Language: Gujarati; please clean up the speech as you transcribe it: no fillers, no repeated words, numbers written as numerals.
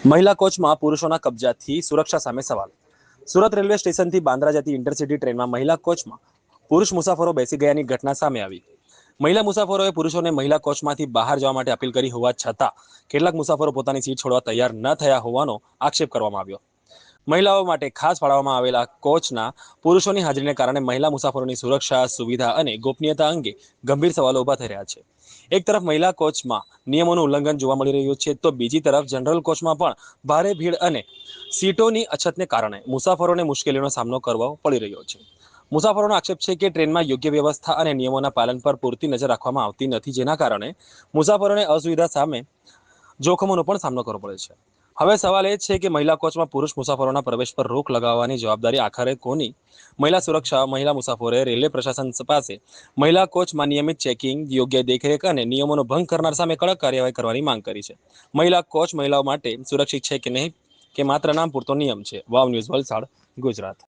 મહિલા કોચમાં પુરુષોના કબજાથી સુરક્ષા સામે સવાલ. સુરત રેલવે સ્ટેશનથી બાંદ્રા જતી ઇન્ટરસિટી ટ્રેનમાં મહિલા કોચમાં પુરુષ મુસાફરો બેસી ગયાની ઘટના સામે આવી. મહિલા મુસાફરોએ પુરુષોને મહિલા કોચમાંથી બહાર જવા માટે અપીલ કરી હોવા છતાં કેટલાક મુસાફરો પોતાની સીટ છોડવા તૈયાર ન થયા હોવાનો આક્ષેપ કરવામાં આવ્યો. મહિલાઓ માટે ખાસ ફાળવવામાં આવેલા કોચના પુરુષોની હાજરીને કારણે મહિલા મુસાફરોની સુરક્ષા, સુવિધા અને ગોપનીયતા અંગે ગંભીર સવાલો ઉભા થઈ રહ્યા છે. એક તરફ મહિલા કોચમાં નિયમોનું ઉલ્લંઘન જોવા મળી રહ્યું છે, તો બીજી તરફ જનરલ કોચમાં પણ ભારે ભીડ અને સીટોની અછતને કારણે મુસાફરોને મુશ્કેલીનો સામનો કરવો પડી રહ્યો છે. મુસાફરોનો આક્ષેપ છે કે ટ્રેનમાં યોગ્ય વ્યવસ્થા અને નિયમોના પાલન પર પૂરતી નજર રાખવામાં આવતી નથી, જેના કારણે મુસાફરોને અસુવિધા સામે જોખમોનો પણ સામનો કરવો પડે છે. હવે સવાલ એ છે કે મહિલા કોચમાં પુરુષ મુસાફરોના પ્રવેશ પર રોક લગાવવાની જવાબદારી આખરે કોની? મહિલા સુરક્ષા. મહિલા મુસાફરોએ રેલવે પ્રશાસન પાસે મહિલા કોચમાં નિયમિત ચેકિંગ, યોગ્ય દેખરેખ અને નિયમોનો ભંગ કરનાર સામે કડક કાર્યવાહી કરવાની માંગ કરી છે. મહિલા કોચ મહિલાઓ માટે સુરક્ષિત છે કે નહીં, કે માત્ર નામ પૂરતો નિયમ છે? વાવ ન્યૂઝ, વલસાડ, ગુજરાત.